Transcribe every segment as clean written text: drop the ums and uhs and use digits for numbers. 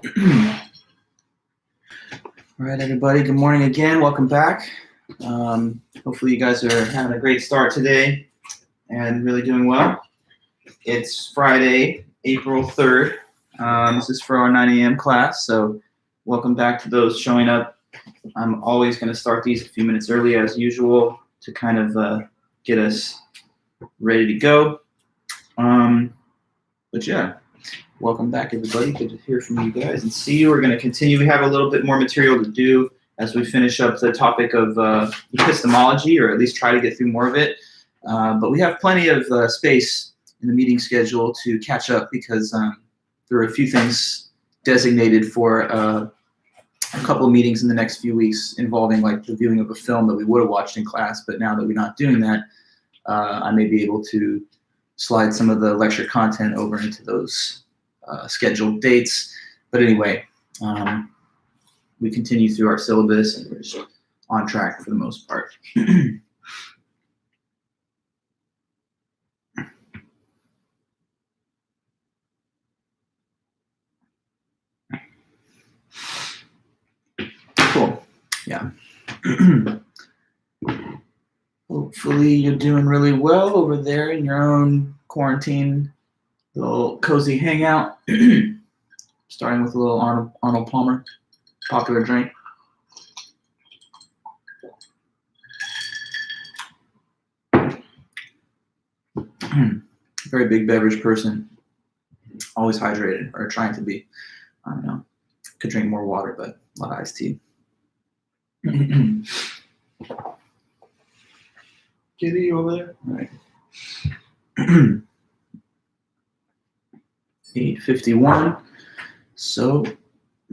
All right, everybody. Good morning again. Welcome back. Hopefully, you guys are having a great start today and really doing well. It's Friday, April 3rd. This is for our 9 a.m. class, so welcome back to those showing up. I'm always going to start these a few minutes early as usual to kind of get us ready to go. But yeah. Welcome back, everybody. Good to hear from you guys and see you. We're going to continue. We have a little bit more material to do as we finish up the topic of epistemology, or at least try to get through more of it. But we have plenty of space in the meeting schedule to catch up because there are a few things designated for a couple of meetings in the next few weeks involving like the viewing of a film that we would have watched in class. But now that we're not doing that, I may be able to slide some of the lecture content over into those scheduled dates. But anyway, we continue through our syllabus and we're just on track for the most part. Cool. Yeah. Hopefully you're doing really well over there in your own quarantine little cozy hangout. Starting with a little Arnold Palmer, popular drink. Very big beverage person, always hydrated, or trying to be. I don't know, could drink more water, but a lot of iced tea. Kitty, you over there? All right. 8:51, so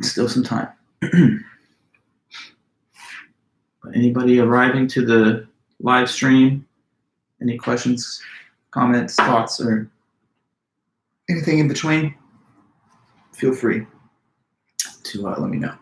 still some time. But anybody arriving to the live stream, any questions, comments, thoughts, or anything in between, feel free to let me know.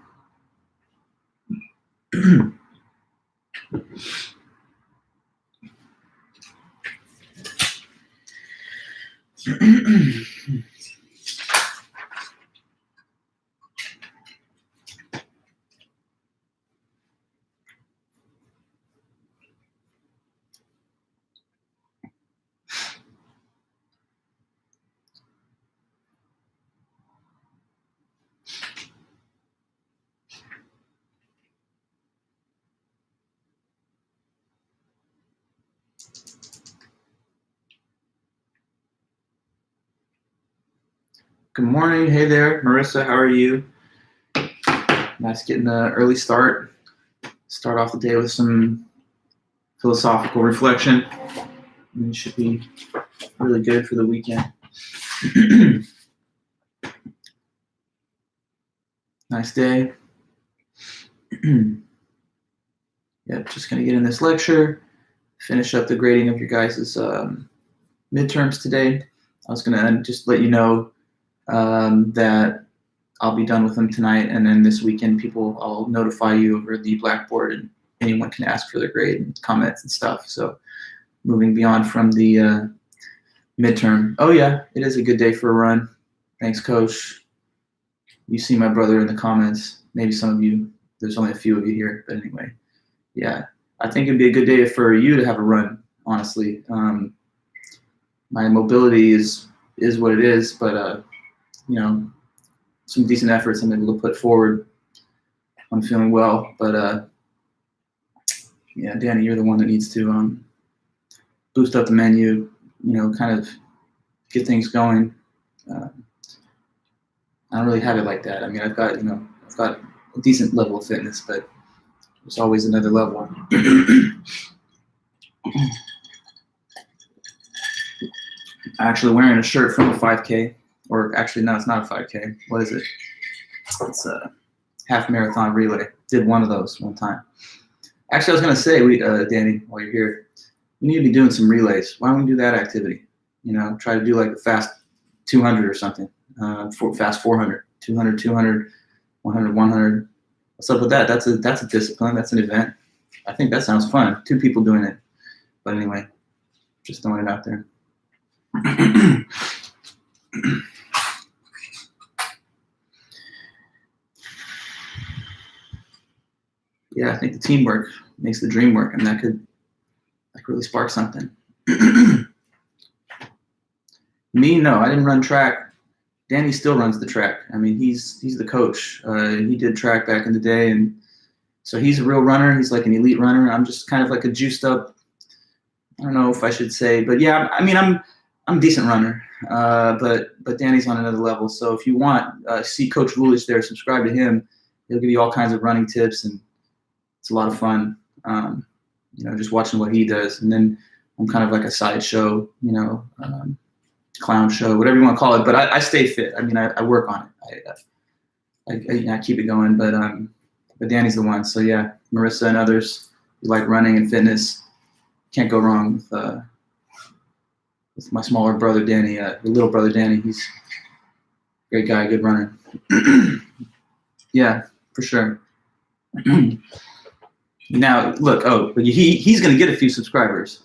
Good morning. Hey there, Marissa. How are you? Nice getting an early start. Start off the day with some philosophical reflection. And it should be really good for the weekend. Nice day. Yep, just going to get in this lecture, finish up the grading of your guys' midterms today. I was going to just let you know that I'll be done with them tonight, and then this weekend I'll notify you over the Blackboard, and anyone can ask for their grade and comments and stuff. So moving beyond from the midterm. Oh yeah, it is a good day for a run. Thanks, Coach. You see my brother in the comments. Maybe some of you, there's only a few of you here, but anyway. Yeah, I think it'd be a good day for you to have a run, honestly. My mobility is what it is, but you know, some decent efforts I'm able to put forward. I'm feeling well, but yeah, Danny, you're the one that needs to boost up the menu, you know, kind of get things going. I don't really have it like that. I mean, I've got a decent level of fitness, but there's always another level. Actually wearing a shirt from a 5K, or actually, no, it's not a 5K. What is it? It's a half marathon relay. Did one of those one time. Actually, I was going to say, Danny, while you're here, we need to be doing some relays. Why don't we do that activity? You know, try to do like a fast 200 or something, fast 400, 200, 200, 100, 100. What's up with that? That's a discipline. That's an event. I think that sounds fun. 2 people doing it. But anyway, just throwing it out there. yeah, I think the teamwork makes the dream work, and that could really spark something. Me, no, I didn't run track. Danny still runs the track. I mean, he's the coach. He did track back in the day, and so he's a real runner. He's like an elite runner. I'm just kind of like a juiced up. I don't know if I should say, but yeah, I mean, I'm a decent runner. But Danny's on another level. So if you want, see Coach Vulic there, subscribe to him. He'll give you all kinds of running tips, and it's a lot of fun. Just watching what he does, and then I'm kind of like a sideshow, clown show, whatever you want to call it. But I stay fit. I mean, I work on it. I keep it going. But Danny's the one. So yeah, Marissa and others who like running and fitness, can't go wrong with my smaller brother Danny, little brother Danny. He's a great guy, good runner. Yeah, for sure. Now look, but he's going to get a few subscribers.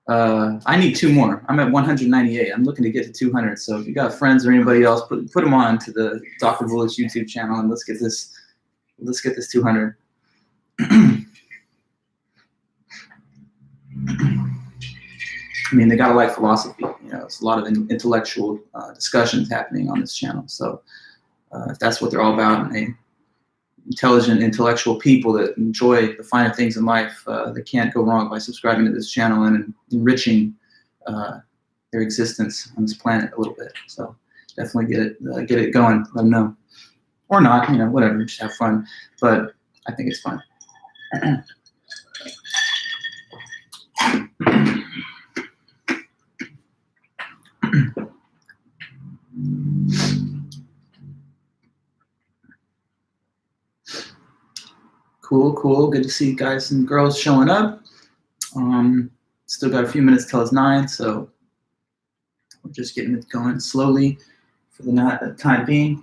I need 2 more. I'm at 198. I'm looking to get to 200. So if you got friends or anybody else, put them on to the Dr. Vulic YouTube channel, and let's get this 200. I mean, they gotta like philosophy. It's a lot of intellectual discussions happening on this channel. So if that's what they're all about, and intelligent, intellectual people that enjoy the finer things in life, they can't go wrong by subscribing to this channel and enriching their existence on this planet a little bit. So definitely get it going. Let them know, or not. Whatever. Just have fun. But I think it's fun. Cool. Good to see you guys and girls showing up. Still got a few minutes till it's 9, so we're just getting it going slowly for the time being.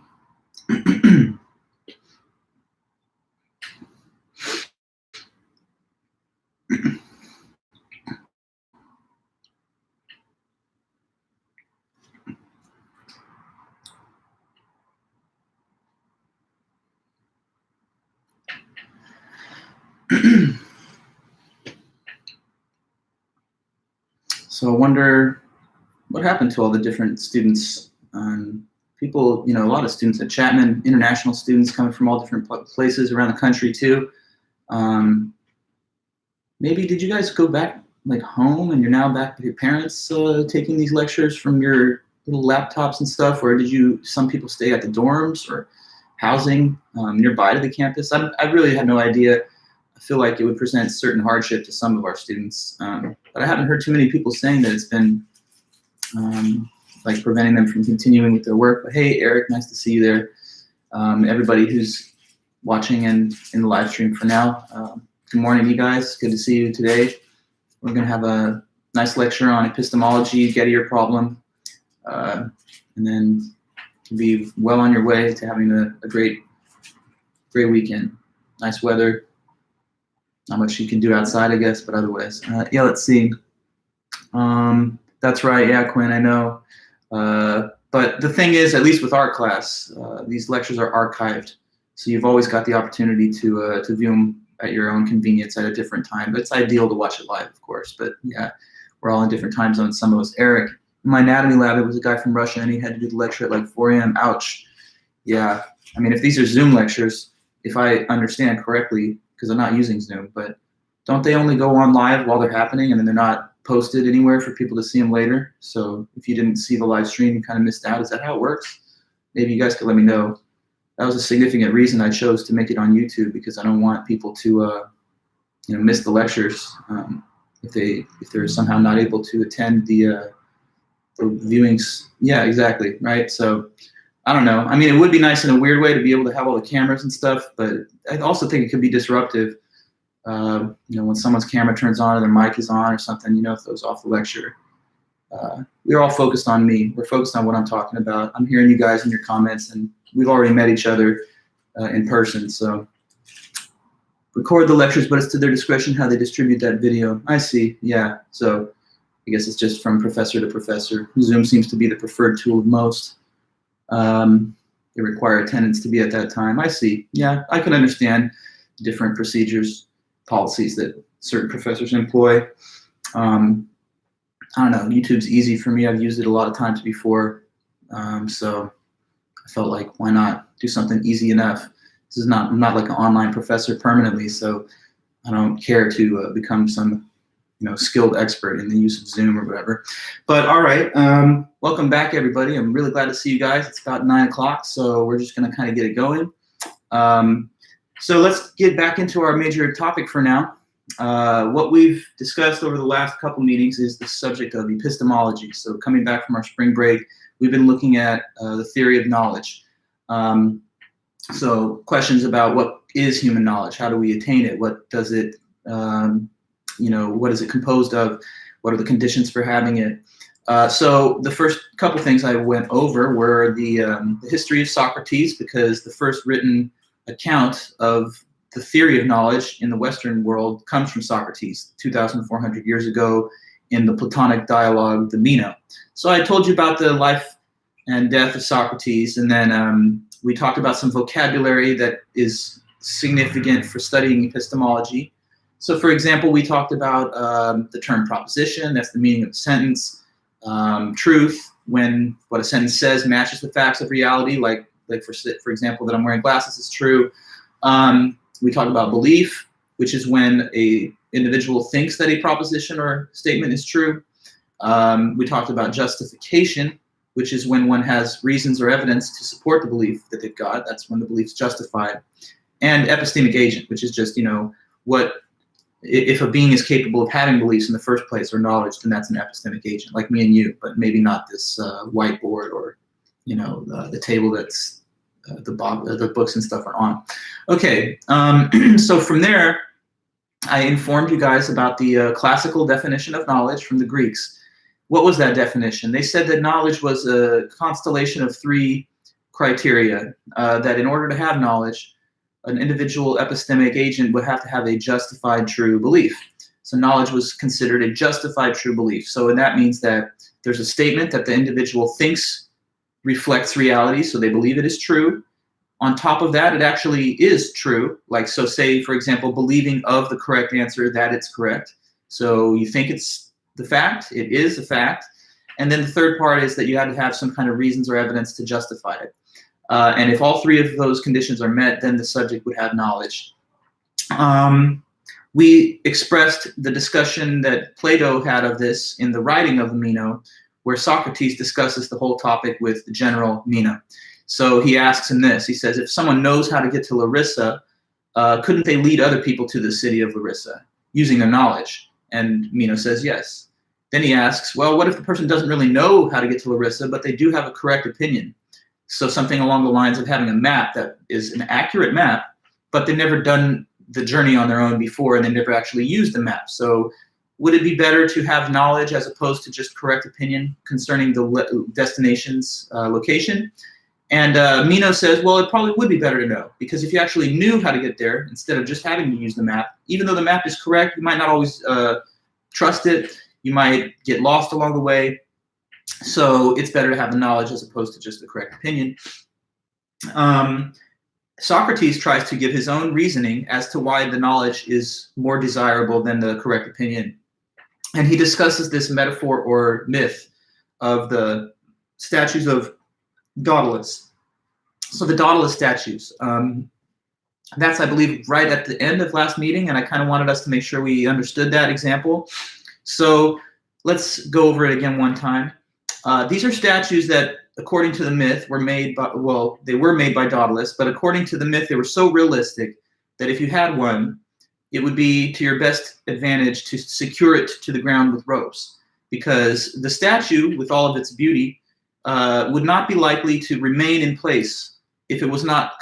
So I wonder what happened to all the different students. People, a lot of students at Chapman, international students coming from all different places around the country too. Maybe did you guys go back like home and you're now back with your parents taking these lectures from your little laptops and stuff, or some people stay at the dorms or housing nearby to the campus? I really had no idea. I feel like it would present certain hardship to some of our students, but I haven't heard too many people saying that it's been like preventing them from continuing with their work. But hey, Eric, nice to see you there. Everybody who's watching in the live stream for now, good morning, you guys. Good to see you today. We're going to have a nice lecture on epistemology, Gettier problem, and then you'll be well on your way to having a great weekend. Nice weather. Not much you can do outside, I guess, but otherwise. Yeah, let's see. That's right. Yeah, Quinn, I know. But the thing is, at least with art class, these lectures are archived. So you've always got the opportunity to view them at your own convenience at a different time. But it's ideal to watch it live, of course. But yeah, we're all in different time zones, some of us. Eric, in my anatomy lab, it was a guy from Russia, and he had to do the lecture at like 4 a.m. Ouch. Yeah, I mean, if these are Zoom lectures, if I understand correctly, because I'm not using Zoom, but don't they only go on live while they're happening, and then they're not posted anywhere for people to see them later? So if you didn't see the live stream, you kind of missed out. Is that how it works? Maybe you guys could let me know. That was a significant reason I chose to make it on YouTube, because I don't want people to miss the lectures if they're somehow not able to attend the viewings. Yeah, exactly, right? So I don't know. I mean, it would be nice in a weird way to be able to have all the cameras and stuff, but I also think it could be disruptive. When someone's camera turns on or their mic is on or something, it throws off the lecture. We're all focused on me. We're focused on what I'm talking about. I'm hearing you guys in your comments, and we've already met each other in person. So record the lectures, but it's to their discretion how they distribute that video. I see. Yeah. So I guess it's just from professor to professor. Zoom seems to be the preferred tool of most. They require attendance to be at that time. I see. Yeah, I can understand. different procedures, policies that certain professors employ. I don't know, YouTube's easy for me. I've used it a lot of times before. So I felt like, why not do something easy enough? I'm not like an online professor permanently, so I don't care to become some skilled expert in the use of Zoom or whatever. But all right, welcome back, everybody. I'm really glad to see you guys. It's about 9 o'clock, so we're just going to kind of get it going. So let's get back into our major topic for now. What we've discussed over the last couple meetings is the subject of epistemology. So coming back from our spring break, we've been looking at the theory of knowledge. So questions about what is human knowledge? How do we attain it? What does it, what is it composed of? What are the conditions for having it? So the first couple things I went over were the history of Socrates, because the first written account of the theory of knowledge in the Western world comes from Socrates 2,400 years ago in the Platonic dialogue, the Meno. So I told you about the life and death of Socrates, and then we talked about some vocabulary that is significant for studying epistemology. So for example, we talked about the term proposition, that's the meaning of a sentence, truth, when what a sentence says matches the facts of reality, like for example, that I'm wearing glasses is true. We talk about belief, which is when a individual thinks that a proposition or statement is true. We talked about justification, which is when one has reasons or evidence to support the belief that they've got. That's when the belief's justified. And epistemic agent, which is just, what if a being is capable of having beliefs in the first place or knowledge, then that's an epistemic agent, like me and you, but maybe not this whiteboard or the table that's the books and stuff are on. Okay, so from there, I informed you guys about the classical definition of knowledge from the Greeks. What was that definition? They said that knowledge was a constellation of three criteria, that in order to have knowledge, an individual epistemic agent would have to have a justified true belief. So knowledge was considered a justified true belief. So and that means that there's a statement that the individual thinks reflects reality, so they believe it is true. On top of that, it actually is true. Like, so say, for example, believing of the correct answer, that it's correct. So you think it's the fact, it is a fact. And then the third part is that you had to have some kind of reasons or evidence to justify it. And if all three of those conditions are met, then the subject would have knowledge. We expressed the discussion that Plato had of this in the writing of the Meno, where Socrates discusses the whole topic with the general Meno. So he asks him this. He says, if someone knows how to get to Larissa, couldn't they lead other people to the city of Larissa using their knowledge? And Meno says yes. Then he asks, well, what if the person doesn't really know how to get to Larissa, but they do have a correct opinion? So something along the lines of having a map that is an accurate map, but they've never done the journey on their own before and they never actually used the map. So would it be better to have knowledge as opposed to just correct opinion concerning the destination's location? And Meno says, well, it probably would be better to know, because if you actually knew how to get there instead of just having to use the map, even though the map is correct, you might not always trust it. You might get lost along the way. So it's better to have the knowledge as opposed to just the correct opinion. Socrates tries to give his own reasoning as to why the knowledge is more desirable than the correct opinion. And he discusses this metaphor or myth of the statues of Daedalus. So the Daedalus statues, that's, I believe, right at the end of last meeting, and I kind of wanted us to make sure we understood that example. So let's go over it again one time. These are statues that, according to the myth, were made by, well, they were made by Daedalus, but according to the myth, they were so realistic that if you had one, it would be to your best advantage to secure it to the ground with ropes, because the statue, with all of its beauty, would not be likely to remain in place if it was not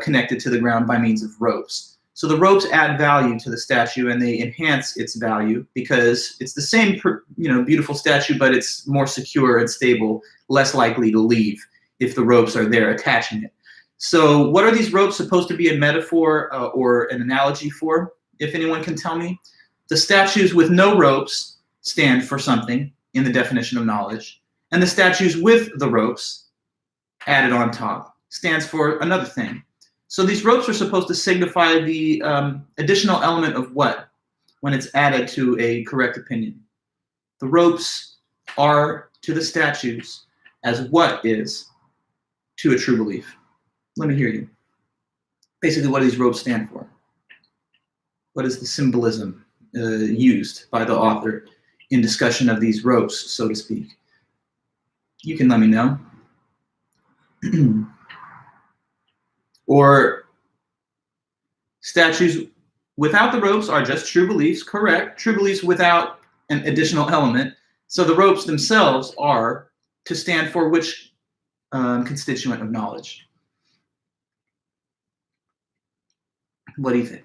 connected to the ground by means of ropes. So the ropes add value to the statue and they enhance its value because it's the same, beautiful statue, but it's more secure and stable, less likely to leave if the ropes are there attaching it. So what are these ropes supposed to be a metaphor or an analogy for, if anyone can tell me? The statues with no ropes stand for something in the definition of knowledge, and the statues with the ropes added on top stands for another thing. So these ropes are supposed to signify the additional element of what when it's added to a correct opinion. The ropes are to the statues as what is to a true belief. Let me hear you. Basically, what do these ropes stand for? What is the symbolism used by the author in discussion of these ropes, so to speak? You can let me know. Or statues without the ropes are just true beliefs, correct. True beliefs without an additional element. So the ropes themselves are to stand for which constituent of knowledge? What do you think?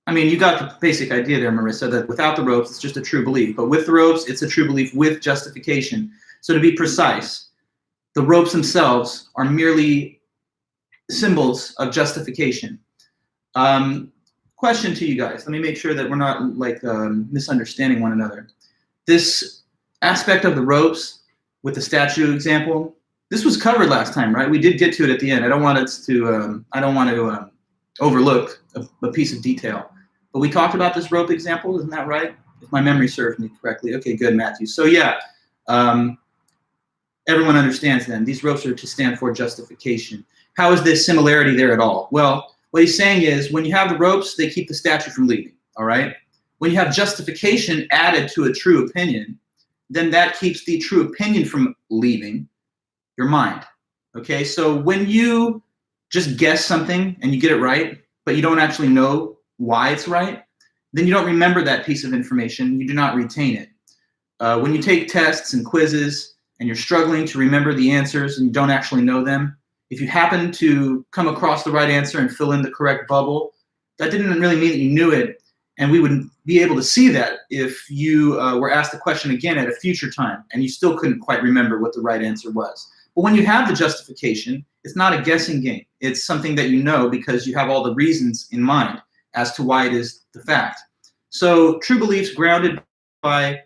I mean, you got the basic idea there, Marissa, that without the ropes, it's just a true belief. But with the ropes, it's a true belief with justification. So to be precise, the ropes themselves are merely symbols of justification. Question to you guys. Let me make sure that we're not like misunderstanding one another. This aspect of the ropes with the statue example, this was covered last time, right? We did get to it at the end. I don't want to overlook a piece of detail. But we talked about this rope example, isn't that right? If my memory serves me correctly. Okay, good, Matthew. So yeah, everyone understands then. These ropes are to stand for justification. How is this similarity there at all? Well, what he's saying is when you have the ropes, they keep the statue from leaving, all right? When you have justification added to a true opinion, then that keeps the true opinion from leaving your mind, okay? So when you just guess something and you get it right, but you don't actually know why it's right, then you don't remember that piece of information. You do not retain it. When you take tests and quizzes and you're struggling to remember the answers and you don't actually know them, if you happen to come across the right answer and fill in the correct bubble, that didn't really mean that you knew it, and we would be able to see that if you were asked the question again at a future time and you still couldn't quite remember what the right answer was. But when you have the justification, it's not a guessing game. It's something that you know because you have all the reasons in mind as to why it is the fact. So true beliefs grounded by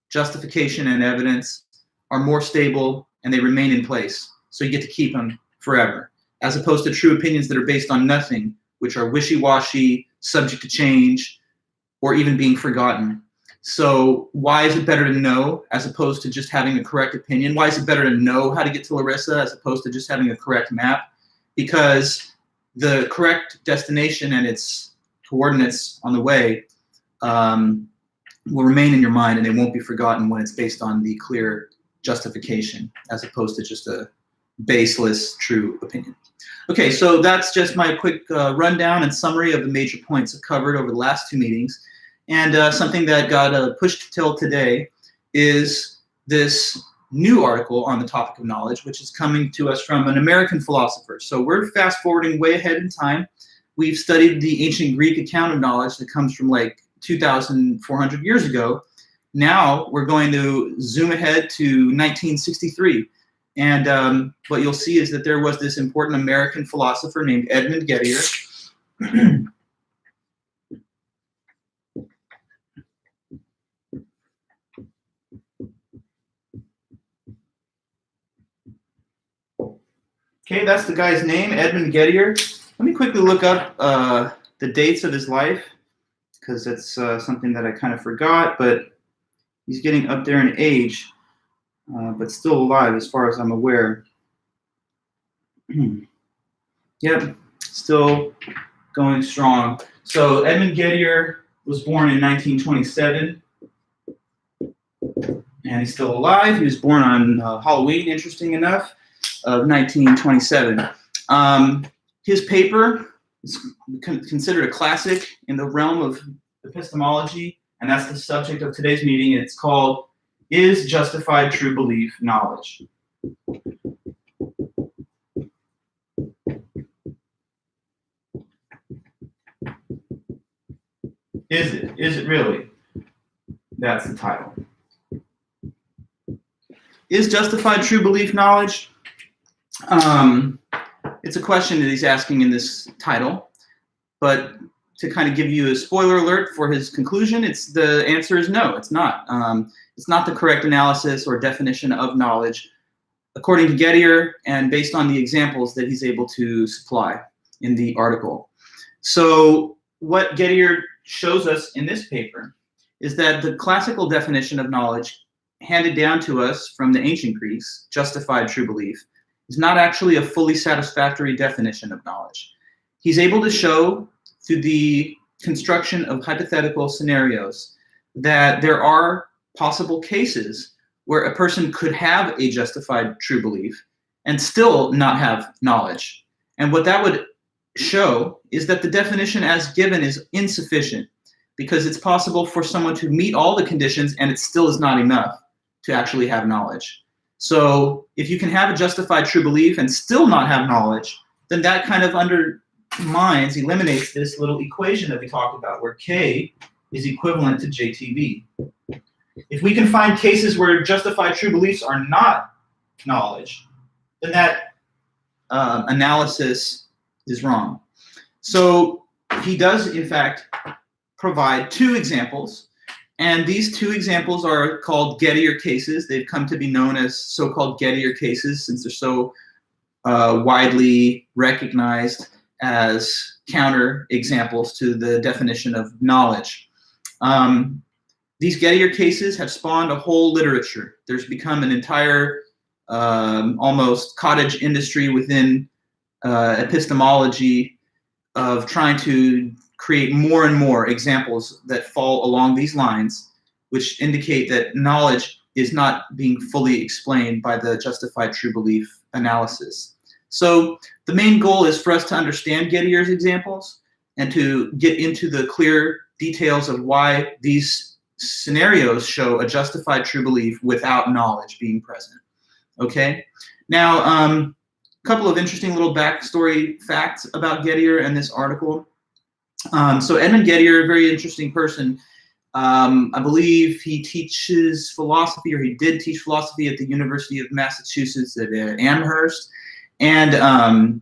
justification and evidence are more stable and they remain in place. So you get to keep them forever, as opposed to true opinions that are based on nothing, which are wishy-washy, subject to change, or even being forgotten. So why is it better to know as opposed to just having a correct opinion? Why is it better to know how to get to Larissa as opposed to just having a correct map? Because the correct destination and its coordinates on the way will remain in your mind and they won't be forgotten when it's based on the clear justification as opposed to just a baseless true opinion. Okay, so that's just my quick rundown and summary of the major points I've covered over the last two meetings. And something that got pushed till today is this new article on the topic of knowledge, which is coming to us from an American philosopher. So we're fast forwarding way ahead in time. We've studied the ancient Greek account of knowledge that comes from like 2,400 years ago. Now we're going to zoom ahead to 1963. And what you'll see is that there was this important American philosopher named Edmund Gettier. Okay, that's the guy's name, Edmund Gettier. Let me quickly look up the dates of his life, because it's something that I kind of forgot, but he's getting up there in age, but still alive as far as I'm aware. Yep, still going strong. So Edmund Gettier was born in 1927, and he's still alive. He was born on Halloween, interesting enough, of 1927. His paper is considered a classic in the realm of epistemology, and that's the subject of today's meeting. It's called, Is Justified True Belief Knowledge? Is it? Is it really? That's the title. Is justified true belief knowledge? It's a question that he's asking in this title, but to kind of give you a spoiler alert for his conclusion, the answer is no, it's not. It's not the correct analysis or definition of knowledge, according to Gettier and based on the examples that he's able to supply. in the article. So what Gettier shows us in this paper is that the classical definition of knowledge handed down to us from the ancient Greeks, justified true belief, is not actually a fully satisfactory definition of knowledge. He's able to show through the construction of hypothetical scenarios that there are possible cases where a person could have a justified true belief and still not have knowledge. And what that would show is that the definition as given is insufficient, because it's possible for someone to meet all the conditions and it still is not enough to actually have knowledge. So if you can have a justified true belief and still not have knowledge, then that kind of eliminates this little equation that we talked about, where K is equivalent to JTB. If we can find cases where justified true beliefs are not knowledge, then that analysis is wrong. So he does, in fact, provide two examples, and these two examples are called Gettier cases. They've come to be known as so-called Gettier cases since they're so widely recognized as counter examples to the definition of knowledge. These Gettier cases have spawned a whole literature. There's become an entire almost cottage industry within epistemology of trying to create more and more examples that fall along these lines, which indicate that knowledge is not being fully explained by the justified true belief analysis. So the main goal is for us to understand Gettier's examples and to get into the clear details of why these scenarios show a justified true belief without knowledge being present. Okay? Now, a couple of interesting little backstory facts about Gettier and this article. So Edmund Gettier, a very interesting person. I believe he teaches philosophy, or he did teach philosophy at the University of Massachusetts at Amherst. And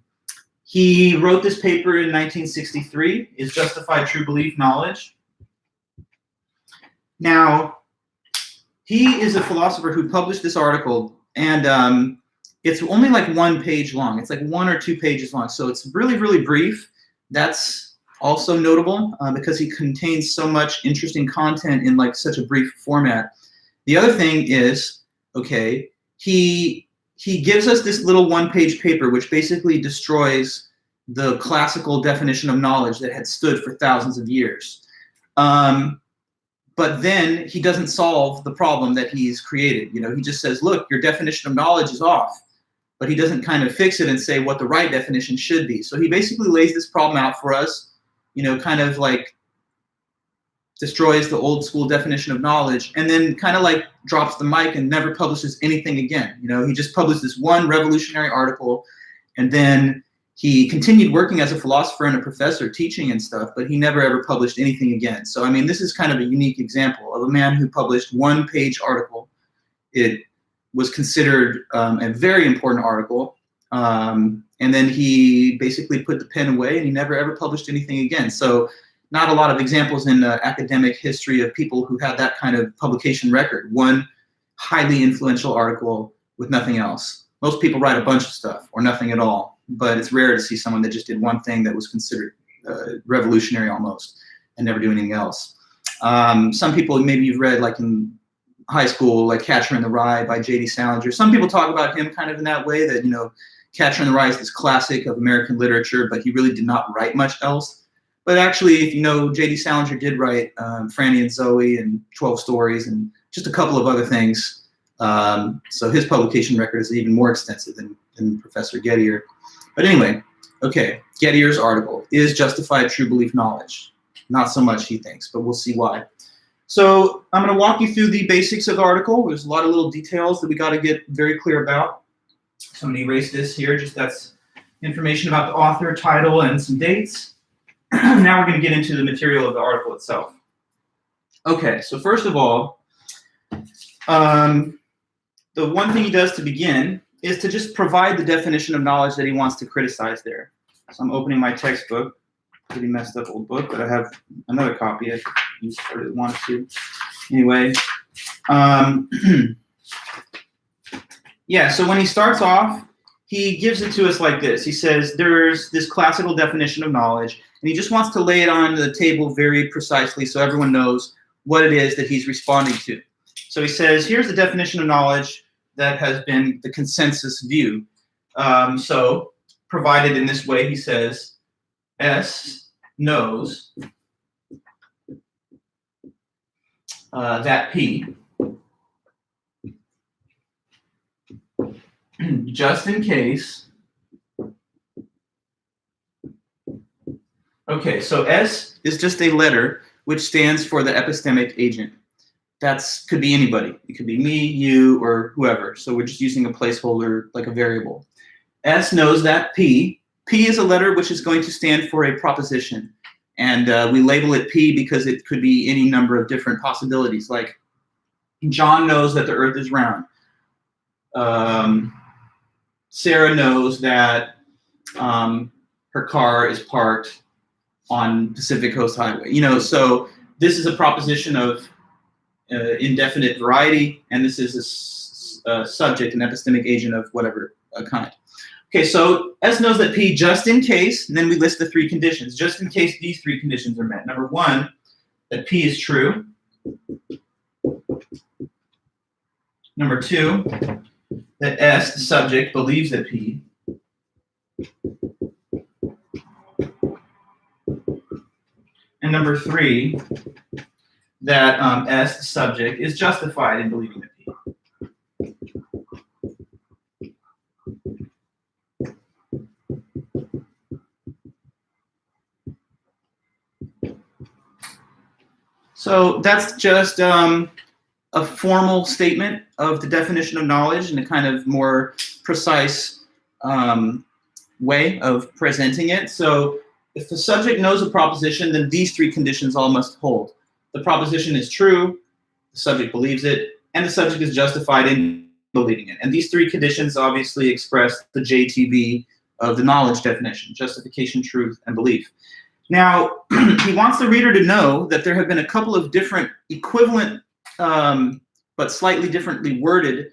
he wrote this paper in 1963, Is Justified True Belief Knowledge? Now, he is a philosopher who published this article, and it's only like 1 page long. It's like 1 or 2 pages long, so it's really, really brief. That's also notable because he contains so much interesting content in like such a brief format. The other thing is, okay, he gives us this little 1-page paper which basically destroys the classical definition of knowledge that had stood for thousands of years. But then he doesn't solve the problem that he's created. You know, he just says, look, your definition of knowledge is off. But he doesn't kind of fix it and say what the right definition should be. So he basically lays this problem out for us, you know, kind of like destroys the old school definition of knowledge, and then kind of like drops the mic and never publishes anything again. You know, he just published this one revolutionary article, and then he continued working as a philosopher and a professor teaching and stuff, but he never ever published anything again. So, I mean, this is kind of a unique example of a man who published 1-page article. It was considered a very important article, and then he basically put the pen away and he never ever published anything again. So not a lot of examples in academic history of people who had that kind of publication record. One highly influential article with nothing else. Most people write a bunch of stuff or nothing at all, but it's rare to see someone that just did one thing that was considered revolutionary almost and never do anything else. Some people, maybe you've read like in high school, like Catcher in the Rye by J.D. Salinger. Some people talk about him kind of in that way, that, you know, Catcher in the Rye is this classic of American literature, but he really did not write much else. But actually, if you know, J.D. Salinger did write Franny and Zooey and 12 Stories and just a couple of other things. So his publication record is even more extensive than Professor Gettier. But anyway, okay, Gettier's article, Is Justified True Belief Knowledge? Not so much, he thinks, but we'll see why. So I'm going to walk you through the basics of the article. There's a lot of little details that we got to get very clear about. So I'm going to erase this here. Just that's information about the author, title, and some dates. Now we're going to get into the material of the article itself. Okay, so first of all, the one thing he does to begin is to just provide the definition of knowledge that he wants to criticize there. So I'm opening my textbook, pretty messed up old book, but I have another copy if you really wanted to. Anyway, yeah, so when he starts off, he gives it to us like this. He says there's this classical definition of knowledge, and he just wants to lay it on the table very precisely so everyone knows what it is that he's responding to. So he says, here's the definition of knowledge that has been the consensus view. So provided in this way, he says, S knows that P, just in case. Okay, so S is just a letter which stands for the epistemic agent. Could be anybody. It could be me, you, or whoever. So we're just using a placeholder like a variable. S knows that P. P is a letter which is going to stand for a proposition. And we label it P because it could be any number of different possibilities. Like John knows that the earth is round. Sarah knows that her car is parked on Pacific Coast Highway. So this is a proposition of indefinite variety, and this is a subject, an epistemic agent of whatever kind. Okay, so S knows that P just in case, and then we list the three conditions, just in case these three conditions are met. Number one, that P is true. Number two, that S, the subject, believes that P. And number three, that S, the subject, is justified in believing that P. So that's just a formal statement of the definition of knowledge in a kind of more precise way of presenting it. So if the subject knows a proposition, then these three conditions all must hold. The proposition is true, the subject believes it, and the subject is justified in believing it. And these three conditions obviously express the JTB of the knowledge definition: justification, truth, and belief. Now, he wants the reader to know that there have been a couple of different equivalent but slightly differently worded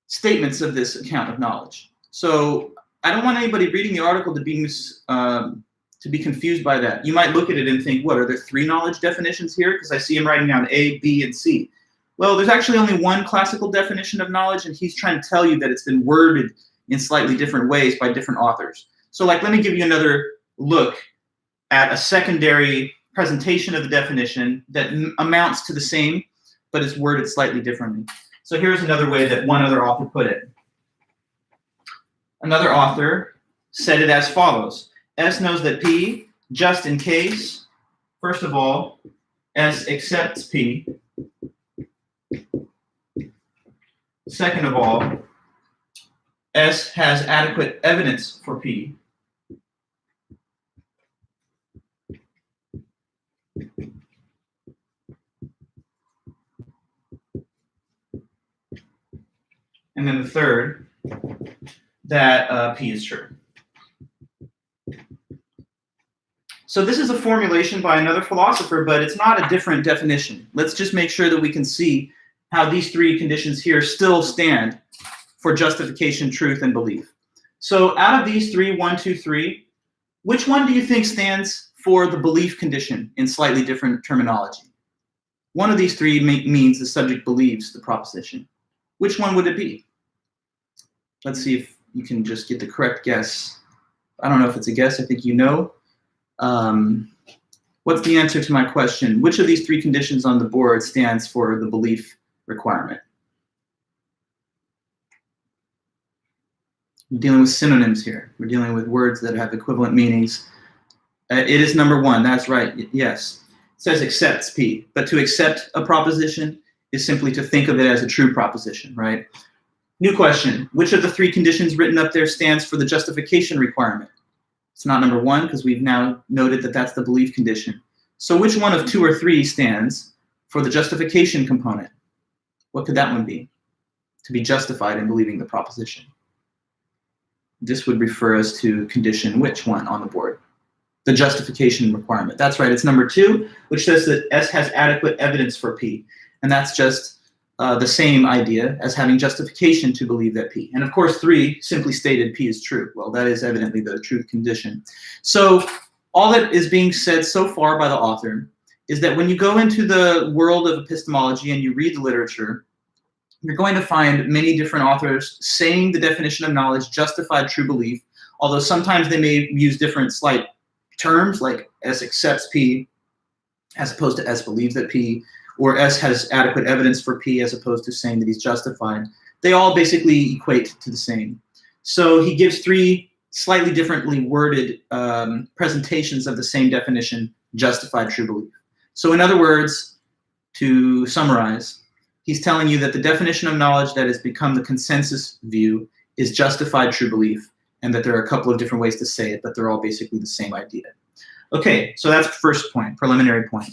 statements of this account of knowledge. So I don't want anybody reading the article to be confused by that. You might look at it and think, what, are there three knowledge definitions here? Because I see him writing down A, B, and C. Well, there's actually only one classical definition of knowledge, and he's trying to tell you that it's been worded in slightly different ways by different authors. So let me give you another look at a secondary presentation of the definition that amounts to the same, but is worded slightly differently. So here's another way that one other author put it. Another author said it as follows. S knows that P, just in case, first of all, S accepts P. Second of all, S has adequate evidence for P. And then the third, that P is true. So this is a formulation by another philosopher, but it's not a different definition. Let's just make sure that we can see how these three conditions here still stand for justification, truth, and belief. So out of these three, 1, 2, 3, which one do you think stands for the belief condition in slightly different terminology? One of these three means the subject believes the proposition. Which one would it be? Let's see if you can just get the correct guess. I don't know if it's a guess. I think you know. What's the answer to my question? Which of these three conditions on the board stands for the belief requirement? We're dealing with synonyms here. We're dealing with words that have equivalent meanings. It is number one. That's right. Yes. It says accepts P. But to accept a proposition is simply to think of it as a true proposition, right? New question. Which of the three conditions written up there stands for the justification requirement? It's not number one because we've now noted that that's the belief condition. So which one of 2 or 3 stands for the justification component? What could that one be? To be justified in believing the proposition. This would refer us to condition which one on the board? The justification requirement. That's right, it's number 2, which says that S has adequate evidence for P. And that's just the same idea as having justification to believe that P. And of course, 3 simply stated P is true. Well, that is evidently the truth condition. So all that is being said so far by the author is that when you go into the world of epistemology and you read the literature, you're going to find many different authors saying the definition of knowledge justified true belief, although sometimes they may use different slight terms, like S accepts P as opposed to S believes that P, or S has adequate evidence for P as opposed to saying that he's justified. They all basically equate to the same. So he gives 3 slightly differently worded presentations of the same definition, justified true belief. So in other words, to summarize, he's telling you that the definition of knowledge that has become the consensus view is justified true belief, and that there are a couple of different ways to say it, but they're all basically the same idea. Okay, so that's the first point, preliminary point.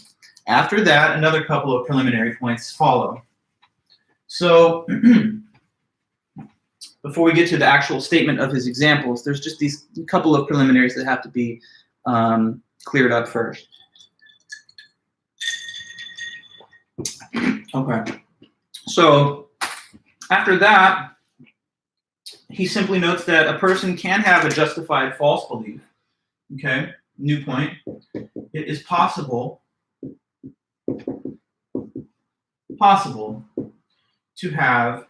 After that, another couple of preliminary points follow. So before we get to the actual statement of his examples, there's just these couple of preliminaries that have to be cleared up first. Okay. So after that, he simply notes that a person can have a justified false belief. Okay, new point. It is possible to have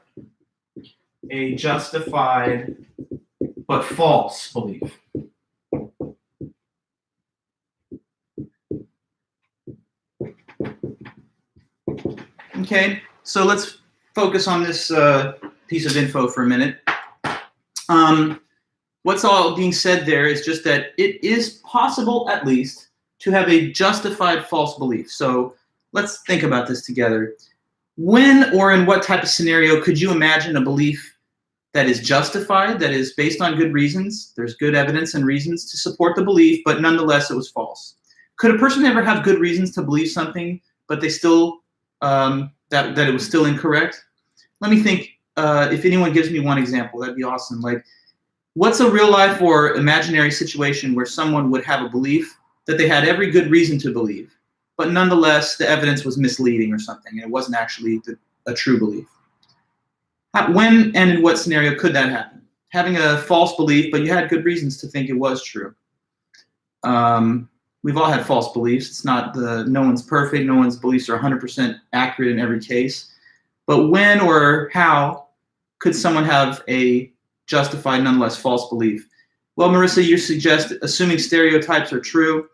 a justified but false belief. Okay, so let's focus on this piece of info for a minute. What's all being said there is just that it is possible, at least, to have a justified false belief. So let's think about this together. When or in what type of scenario could you imagine a belief that is justified, that is based on good reasons? There's good evidence and reasons to support the belief, but nonetheless it was false. Could a person ever have good reasons to believe something, but they still that it was still incorrect? Let me think. If anyone gives me one example, that'd be awesome. Like, what's a real life or imaginary situation where someone would have a belief that they had every good reason to believe, but nonetheless the evidence was misleading or something, and it wasn't actually a true belief? When and in what scenario could that happen? Having a false belief, but you had good reasons to think it was true. We've all had false beliefs. It's not no one's perfect. No one's beliefs are 100% accurate in every case. But when or how could someone have a justified, nonetheless false belief? Well, Marissa, you suggest assuming stereotypes are true.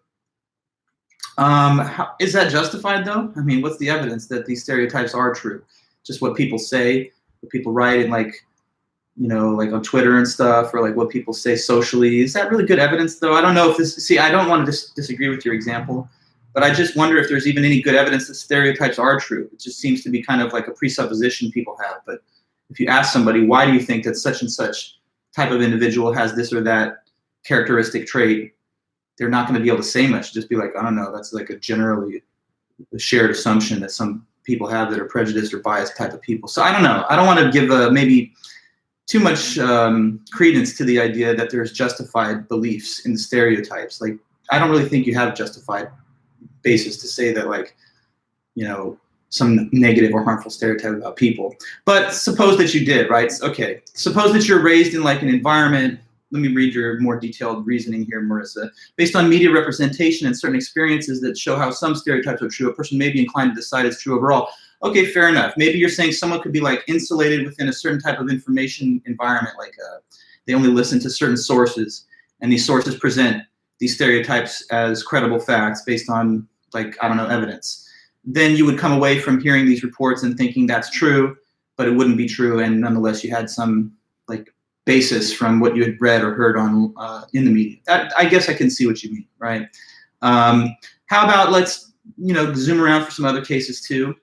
Is that justified, though? I mean, what's the evidence that these stereotypes are true? Just what people say, what people write in, like, you know, like on Twitter and stuff, or like what people say socially. Is that really good evidence, though? I don't know if this, see, I don't want to disagree with your example, but I just wonder if there's even any good evidence that stereotypes are true. It just seems to be kind of like a presupposition people have. But if you ask somebody, why do you think that such and such type of individual has this or that characteristic trait, they're not going to be able to say much. Just be like, I don't know, that's like a generally shared assumption that some people have that are prejudiced or biased type of people. So I don't know. I don't want to give maybe too much credence to the idea that there's justified beliefs in the stereotypes. Like, I don't really think you have justified basis to say that, like, you know, some negative or harmful stereotype about people. But suppose that you did, right? Okay. Suppose that you're raised in like an environment. Let me read your more detailed reasoning here, Marissa. Based on media representation and certain experiences that show how some stereotypes are true, a person may be inclined to decide it's true overall. Okay, fair enough. Maybe you're saying someone could be like insulated within a certain type of information environment, like they only listen to certain sources, and these sources present these stereotypes as credible facts based on, like, I don't know, evidence. Then you would come away from hearing these reports and thinking that's true, but it wouldn't be true, and nonetheless you had some like basis from what you had read or heard on in the media. I guess I can see what you mean, right? How about let's zoom around for some other cases too.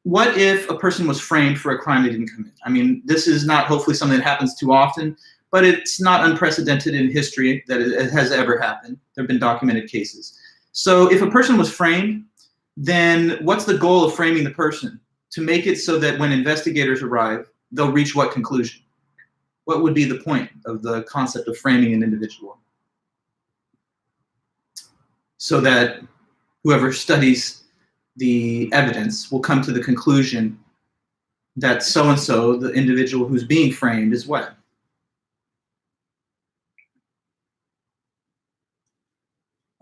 What if a person was framed for a crime they didn't commit? I mean, this is not hopefully something that happens too often, but it's not unprecedented in history that it has ever happened. There have been documented cases. So if a person was framed, then what's the goal of framing the person? To make it so that when investigators arrive, they'll reach what conclusion? What would be the point of the concept of framing an individual? So that whoever studies the evidence will come to the conclusion that so-and-so, the individual who's being framed, is what?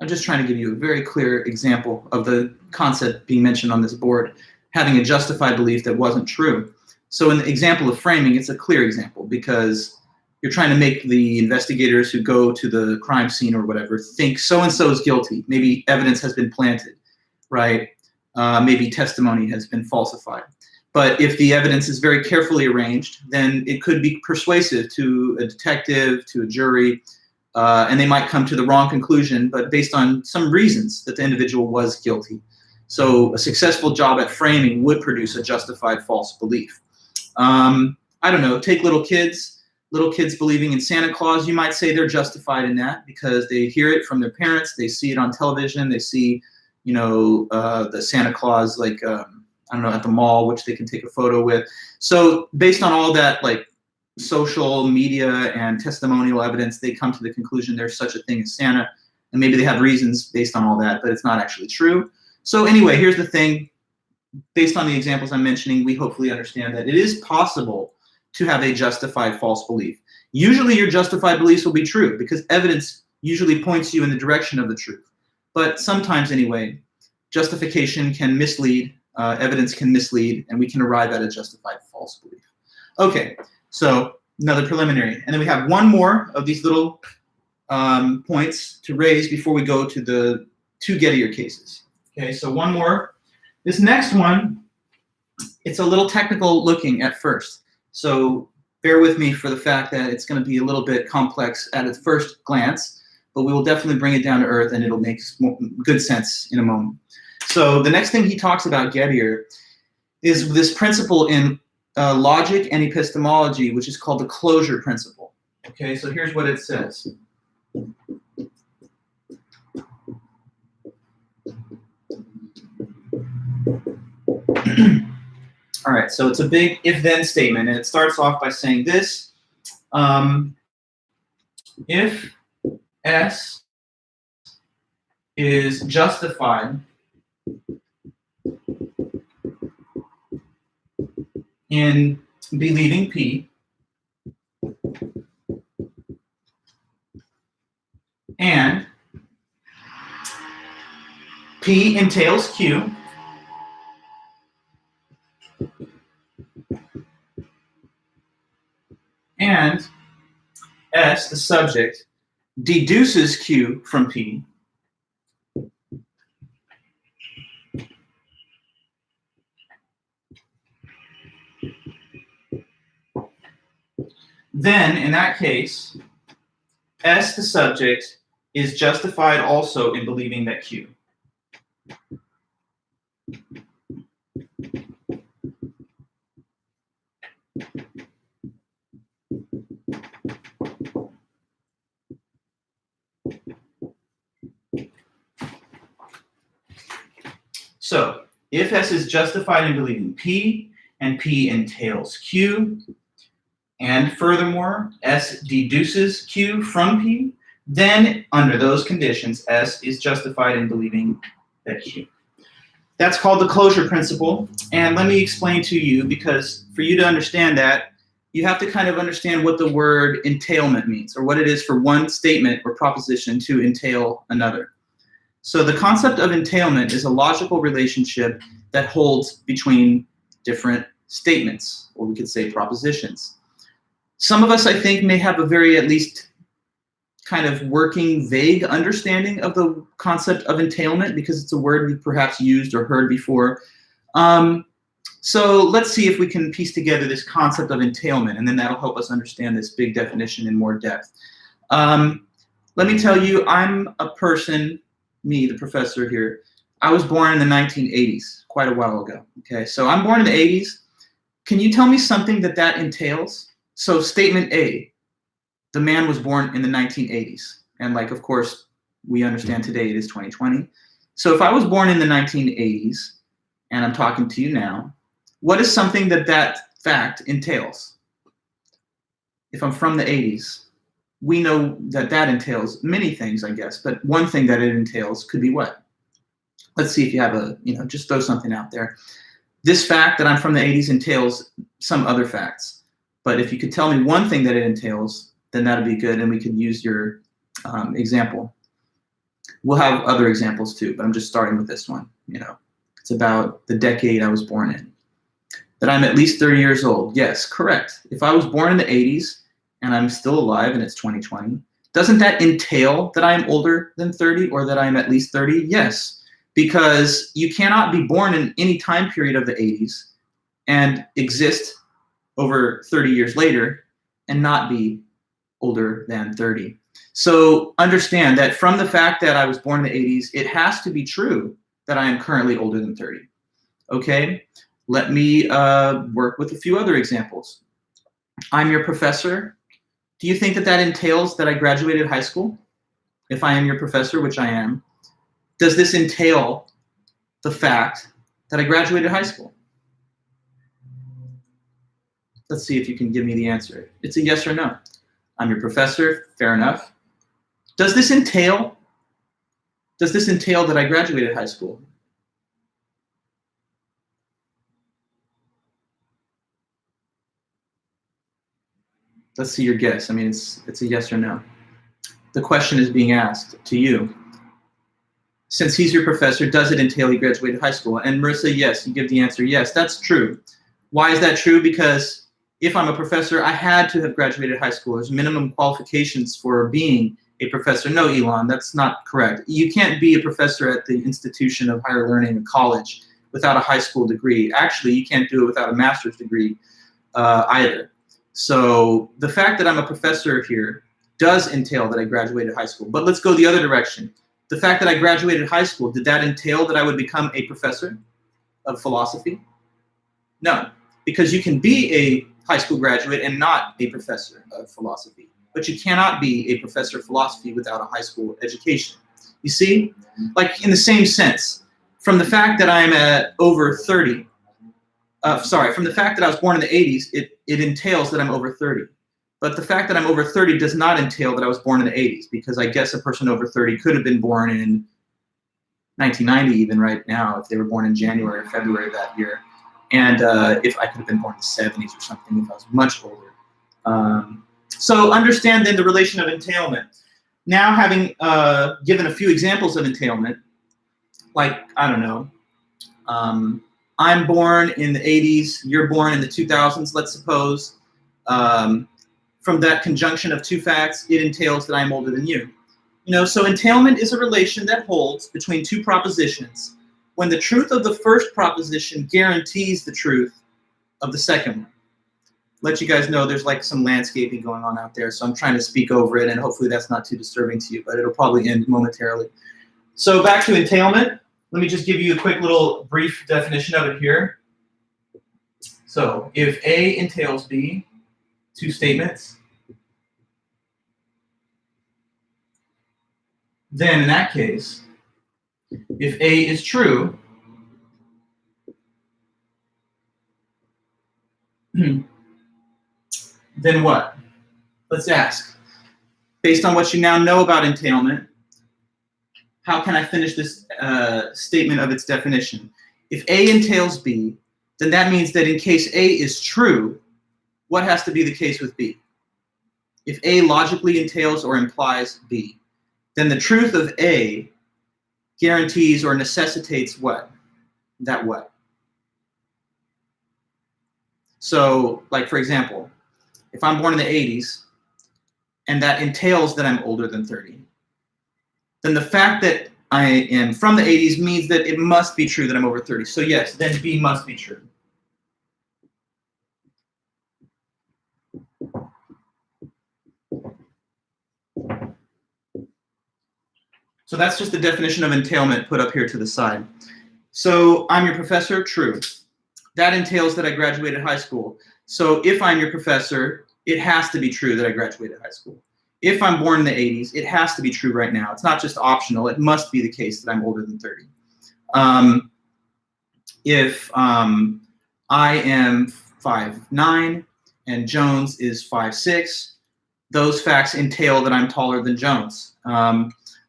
I'm just trying to give you a very clear example of the concept being mentioned on this board, having a justified belief that wasn't true. So in the example of framing, it's a clear example because you're trying to make the investigators who go to the crime scene or whatever think so-and-so is guilty. Maybe evidence has been planted, right? Maybe testimony has been falsified. But if the evidence is very carefully arranged, then it could be persuasive to a detective, to a jury, and they might come to the wrong conclusion, but based on some reasons that the individual was guilty. So a successful job at framing would produce a justified false belief. I don't know, take little kids believing in Santa Claus. You might say they're justified in that because they hear it from their parents, they see it on television, they see, the Santa Claus, like, I don't know, at the mall, which they can take a photo with. So based on all that, like, social media and testimonial evidence, they come to the conclusion there's such a thing as Santa, and maybe they have reasons based on all that, but it's not actually true. So anyway, here's the thing. Based on the examples I'm mentioning, we hopefully understand that it is possible to have a justified false belief. Usually your justified beliefs will be true because evidence usually points you in the direction of the truth. But sometimes anyway, justification can mislead, evidence can mislead, and we can arrive at a justified false belief. Okay, so another preliminary. And then we have one more of these little points to raise before we go to the two Gettier cases. Okay, so one more. This next one, it's a little technical looking at first. So bear with me for the fact that it's going to be a little bit complex at its first glance, but we will definitely bring it down to earth and it'll make good sense in a moment. So the next thing he talks about, Gettier, is this principle in logic and epistemology, which is called the closure principle. Okay, so here's what it says. All right, so it's a big if-then statement, and it starts off by saying this. If S is justified in believing P, and P entails Q, and S, the subject, deduces Q from P, then in that case, S, the subject, is justified also in believing that Q. So, if S is justified in believing P, and P entails Q, and furthermore, S deduces Q from P, then under those conditions, S is justified in believing that Q. That's called the closure principle, and let me explain to you, because for you to understand that, you have to kind of understand what the word entailment means, or what it is for one statement or proposition to entail another. So the concept of entailment is a logical relationship that holds between different statements, or we could say propositions. Some of us, I think, may have a very, at least, kind of working, vague understanding of the concept of entailment because it's a word we've perhaps used or heard before. So let's see if we can piece together this concept of entailment, and then that'll help us understand this big definition in more depth. Let me tell you, I'm a person, me, the professor here, I was born in the 1980s, quite a while ago. Okay, so I'm born in the 80s. Can you tell me something that entails? So statement A, the man was born in the 1980s. And like, of course, we understand today it is 2020. So if I was born in the 1980s and I'm talking to you now, what is something that fact entails? If I'm from the 80s, we know that entails many things, I guess, but one thing that it entails could be what? Let's see if you have just throw something out there. This fact that I'm from the 80s entails some other facts. But if you could tell me one thing that it entails, then that'd be good, and we could use your example. We'll have other examples too, but I'm just starting with this one. It's about the decade I was born in. That I'm at least 30 years old. Yes, correct. If I was born in the 80s and I'm still alive and it's 2020, doesn't that entail that I am older than 30 or that I'm at least 30? Yes, because you cannot be born in any time period of the 80s and exist over 30 years later and not be older than 30. So understand that from the fact that I was born in the 80s, it has to be true that I am currently older than 30. Okay, let me work with a few other examples. I'm your professor. Do you think that that entails that I graduated high school? If I am your professor, which I am, does this entail the fact that I graduated high school? Let's see if you can give me the answer. It's a yes or no. I'm your professor, fair enough. Does this entail that I graduated high school? Let's see your guess. I mean, it's a yes or no. The question is being asked to you. Since he's your professor, does it entail he graduated high school? And Marissa, yes, you give the answer, yes, that's true. Why is that true? Because if I'm a professor, I had to have graduated high school. There's minimum qualifications for being a professor. No, Elon, that's not correct. You can't be a professor at the institution of higher learning, a college, without a high school degree. Actually, you can't do it without a master's degree either. So the fact that I'm a professor here does entail that I graduated high school. But let's go the other direction. The fact that I graduated high school, did that entail that I would become a professor of philosophy? No, because you can be a high school graduate and not a professor of philosophy. But you cannot be a professor of philosophy without a high school education. You see? Like in the same sense, from the fact that I'm at over 30, from the fact that I was born in the 80s, it entails that I'm over 30. But the fact that I'm over 30 does not entail that I was born in the 80s, because I guess a person over 30 could have been born in 1990 even right now, if they were born in January or February of that year. And if I could have been born in the 70s or something if I was much older. So understand then the relation of entailment. Now having given a few examples of entailment, like, I don't know, I'm born in the 80s, you're born in the 2000s, let's suppose. From that conjunction of two facts, it entails that I'm older than you. So entailment is a relation that holds between two propositions when the truth of the first proposition guarantees the truth of the second one. Let you guys know there's like some landscaping going on out there, so I'm trying to speak over it, and hopefully that's not too disturbing to you, but it'll probably end momentarily. So back to entailment. Let me just give you a quick little brief definition of it here. So if A entails B, two statements, then in that case, if A is true, then what? Let's ask. Based on what you now know about entailment, how can I finish this statement of its definition? If A entails B, then that means that in case A is true, what has to be the case with B? If A logically entails or implies B, then the truth of A guarantees or necessitates what? That what? So, like for example, if I'm born in the 80s, and that entails that I'm older than 30, then the fact that I am from the 80s means that it must be true that I'm over 30. So yes, then B must be true. So that's just the definition of entailment put up here to the side. So I'm your professor, true. That entails that I graduated high school. So if I'm your professor, it has to be true that I graduated high school. If I'm born in the 80s, it has to be true right now. It's not just optional. It must be the case that I'm older than 30. If I am 5'9" and Jones is 5'6", those facts entail that I'm taller than Jones.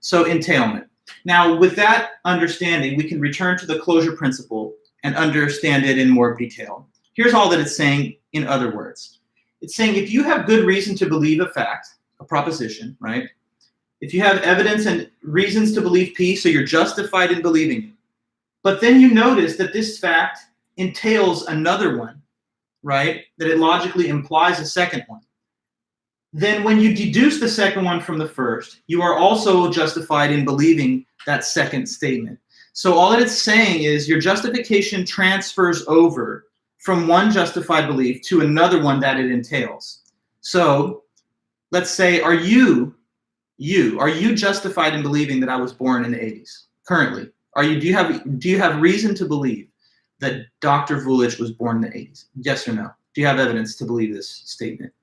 So entailment. Now, with that understanding, we can return to the closure principle and understand it in more detail. Here's all that it's saying in other words. It's saying if you have good reason to believe a fact, a proposition, right? If you have evidence and reasons to believe P, so you're justified in believing it. But then you notice that this fact entails another one, right? That it logically implies a second one. Then when you deduce the second one from the first, you are also justified in believing that second statement. So all that it's saying is your justification transfers over from one justified belief to another one that it entails. So let's say, are you justified in believing that I was born in the 80s? Currently, do you have reason to believe that Dr. Vulich was born in the 80s? Yes or no? Do you have evidence to believe this statement?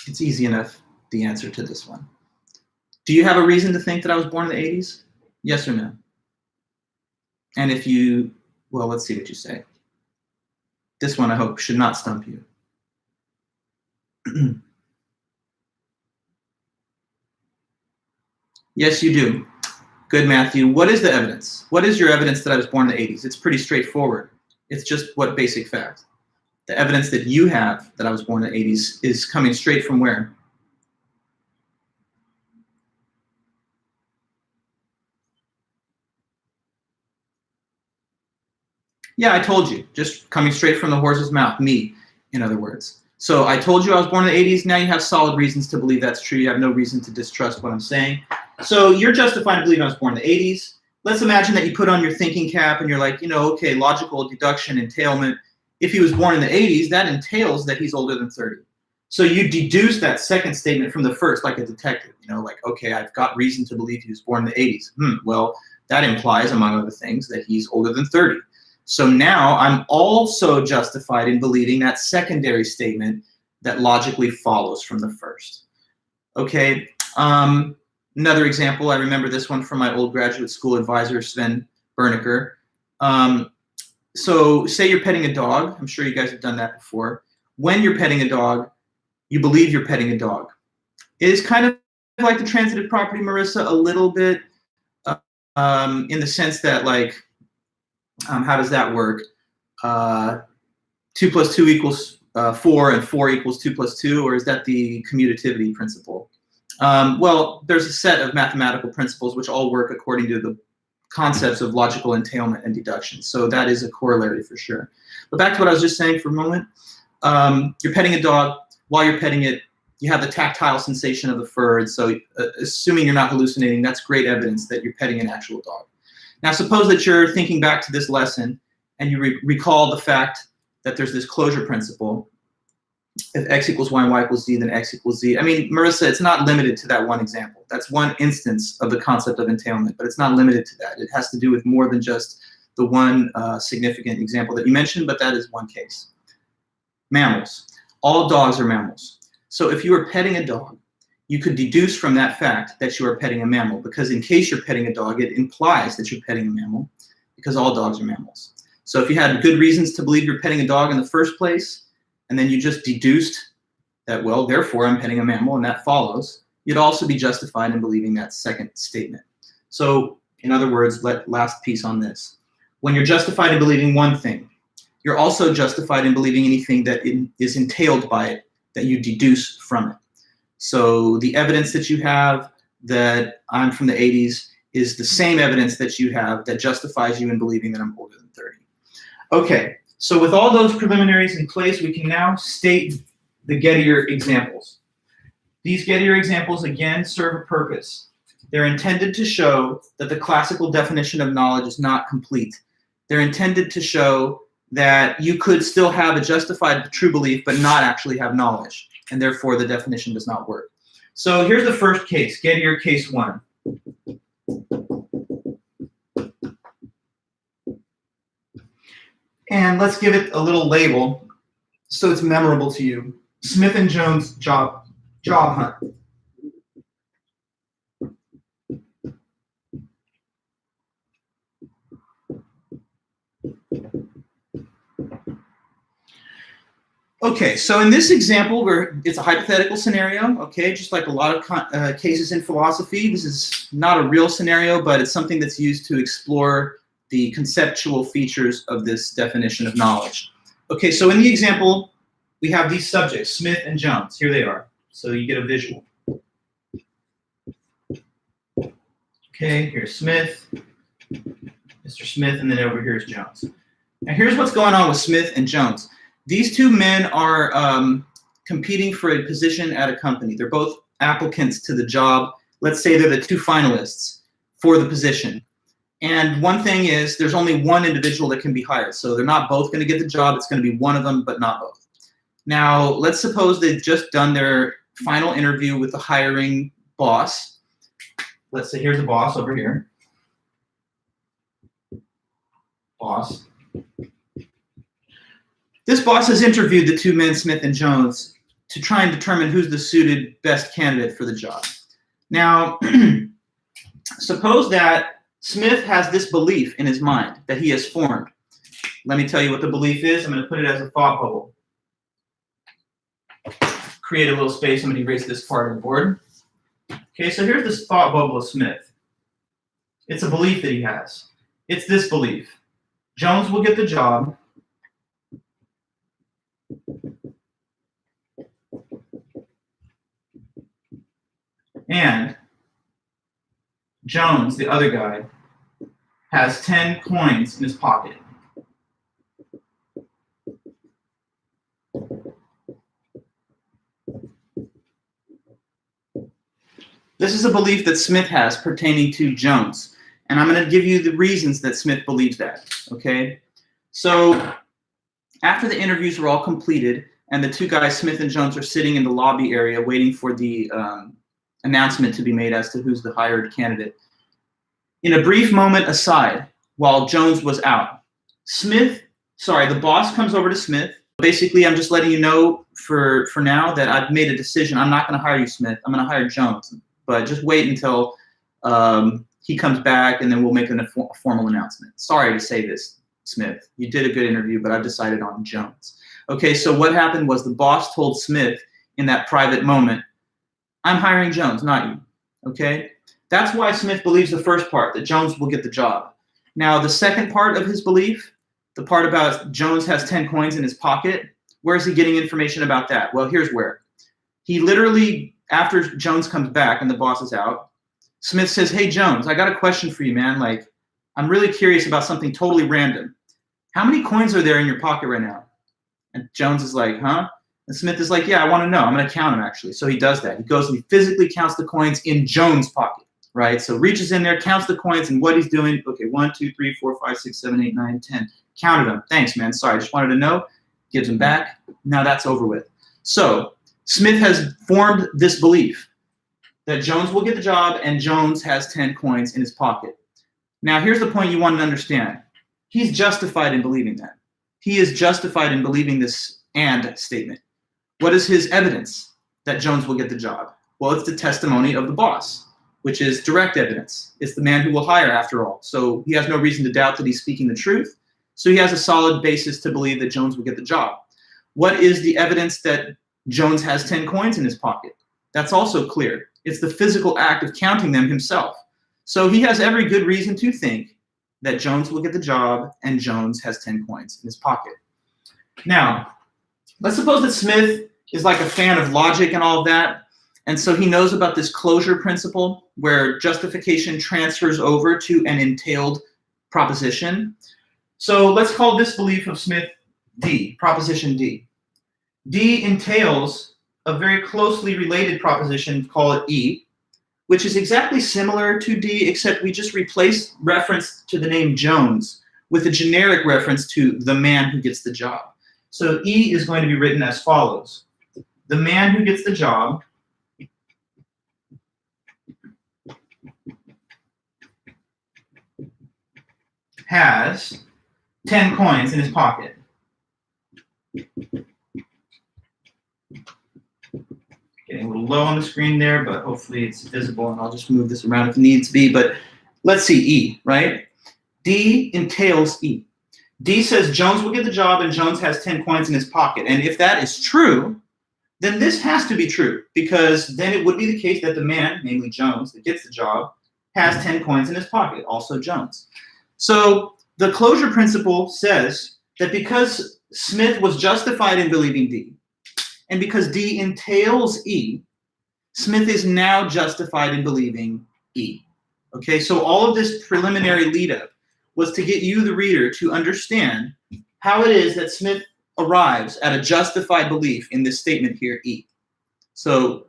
It's easy enough, the answer to this one. Do you have a reason to think that I was born in the 80s? Yes or no? And if you, well, let's see what you say. This one, I hope, should not stump you. Yes, you do. Good, Matthew. What is the evidence? What is your evidence that I was born in the 80s? It's pretty straightforward. It's just what basic fact. The evidence that you have that I was born in the 80s is coming straight from where? Yeah, I told you. Just coming straight from the horse's mouth, me, in other words. So I told you I was born in the 80s. Now you have solid reasons to believe that's true. You have no reason to distrust what I'm saying. So you're justified to believe I was born in the 80s. Let's imagine that you put on your thinking cap and you're like, okay, logical deduction, entailment. If he was born in the 80s, that entails that he's older than 30. So you deduce that second statement from the first, like a detective, like, okay, I've got reason to believe he was born in the 80s. Well, that implies, among other things, that he's older than 30. So now I'm also justified in believing that secondary statement that logically follows from the first. Okay, another example, I remember this one from my old graduate school advisor, Sven Bernecker. So say you're petting a dog. I'm sure you guys have done that before. When you're petting a dog, you believe you're petting a dog. It is kind of like the transitive property, Marissa, a little bit in the sense that, like, how does that work? 2 plus 2 equals 4 and 4 equals 2 plus 2, or is that the commutativity principle? Well, there's a set of mathematical principles which all work according to the concepts of logical entailment and deduction. So that is a corollary for sure. But back to what I was just saying for a moment. You're petting a dog. While you're petting it, you have the tactile sensation of the fur. And so assuming you're not hallucinating, that's great evidence that you're petting an actual dog. Now, suppose that you're thinking back to this lesson and you recall the fact that there's this closure principle. If x equals y and y equals z, then x equals z. I mean, Marissa, it's not limited to that one example. That's one instance of the concept of entailment, but it's not limited to that. It has to do with more than just the one significant example that you mentioned, but that is one case. Mammals. All dogs are mammals. So if you are petting a dog, you could deduce from that fact that you are petting a mammal, because in case you're petting a dog, it implies that you're petting a mammal, because all dogs are mammals. So if you had good reasons to believe you're petting a dog in the first place, and then you just deduced that, well, therefore I'm petting a mammal, and that follows, you'd also be justified in believing that second statement. So in other words, last piece on this. When you're justified in believing one thing, you're also justified in believing anything that is entailed by it, that you deduce from it. So the evidence that you have that I'm from the 80s is the same evidence that you have that justifies you in believing that I'm older than 30. Okay, so with all those preliminaries in place, we can now state the Gettier examples. These Gettier examples, again, serve a purpose. They're intended to show that the classical definition of knowledge is not complete. They're intended to show that you could still have a justified true belief but not actually have knowledge, and therefore the definition does not work. So here's the first case, Gettier case 1. And let's give it a little label so it's memorable to you. Smith and Jones job hunt. Okay, so in this example, it's a hypothetical scenario, okay, just like a lot of cases in philosophy. This is not a real scenario, but it's something that's used to explore the conceptual features of this definition of knowledge. Okay, so in the example, we have these subjects, Smith and Jones. Here they are. So you get a visual. Okay, here's Smith, Mr. Smith, and then over here is Jones. Now here's what's going on with Smith and Jones. These two men are competing for a position at a company. They're both applicants to the job. Let's say they're the two finalists for the position. And one thing is there's only one individual that can be hired. So they're not both going to get the job. It's going to be one of them, but not both. Now, let's suppose they've just done their final interview with the hiring boss. Let's say here's the boss over here. Boss. This boss has interviewed the two men, Smith and Jones, to try and determine who's the suited best candidate for the job. Now, suppose that Smith has this belief in his mind that he has formed. Let me tell you what the belief is. I'm going to put it as a thought bubble. Create a little space. I'm going to erase this part of the board. Okay, so here's this thought bubble of Smith. It's a belief that he has. It's this belief. Jones will get the job. And Jones, the other guy, has 10 coins in his pocket. This is a belief that Smith has pertaining to Jones. And I'm going to give you the reasons that Smith believes that. Okay? So after the interviews were all completed and the two guys, Smith and Jones, are sitting in the lobby area waiting for the announcement to be made as to who's the hired candidate. In a brief moment aside, while Jones was out, the boss comes over to Smith. Basically, I'm just letting you know for now that I've made a decision. I'm not going to hire you, Smith. I'm going to hire Jones. But just wait until he comes back, and then we'll make a formal announcement. Sorry to say this, Smith. You did a good interview, but I've decided on Jones. Okay, so what happened was the boss told Smith in that private moment, I'm hiring Jones, not you. Okay? That's why Smith believes the first part, that Jones will get the job. Now, the second part of his belief, the part about Jones has 10 coins in his pocket, where is he getting information about that? Well, here's where. He literally, after Jones comes back and the boss is out, Smith says, hey, Jones, I got a question for you, man. Like, I'm really curious about something totally random. How many coins are there in your pocket right now? And Jones is like, huh? And Smith is like, yeah, I want to know. I'm going to count them, actually. So he does that. He goes and he physically counts the coins in Jones' pocket, right? So reaches in there, counts the coins, and what he's doing, okay, 1, 2, 3, 4, 5, 6, 7, 8, 9, 10. Counted them. Thanks, man. Sorry, just wanted to know. Gives them back. Now that's over with. So Smith has formed this belief that Jones will get the job and Jones has 10 coins in his pocket. Now, here's the point you want to understand. He's justified in believing that. He is justified in believing this and statement. What is his evidence that Jones will get the job? Well, it's the testimony of the boss, which is direct evidence. It's the man who will hire, after all. So he has no reason to doubt that he's speaking the truth. So he has a solid basis to believe that Jones will get the job. What is the evidence that Jones has 10 coins in his pocket? That's also clear. It's the physical act of counting them himself. So he has every good reason to think that Jones will get the job and Jones has 10 coins in his pocket. Now, let's suppose that Smith is like a fan of logic and all of that, and so he knows about this closure principle where justification transfers over to an entailed proposition. So let's call this belief of Smith D, proposition D. D entails a very closely related proposition, call it E, which is exactly similar to D, except we just replace reference to the name Jones with a generic reference to the man who gets the job. So E is going to be written as follows. The man who gets the job has 10 coins in his pocket. Getting a little low on the screen there, but hopefully it's visible, and I'll just move this around if it needs to be. But let's see E, right? D entails E. D says Jones will get the job and Jones has 10 coins in his pocket. And if that is true, then this has to be true, because then it would be the case that the man, namely Jones, that gets the job, has 10 coins in his pocket, also Jones. So the closure principle says that because Smith was justified in believing D, and because D entails E, Smith is now justified in believing E. Okay, so all of this preliminary lead-up was to get you, the reader, to understand how it is that Smith arrives at a justified belief in this statement here, E. So,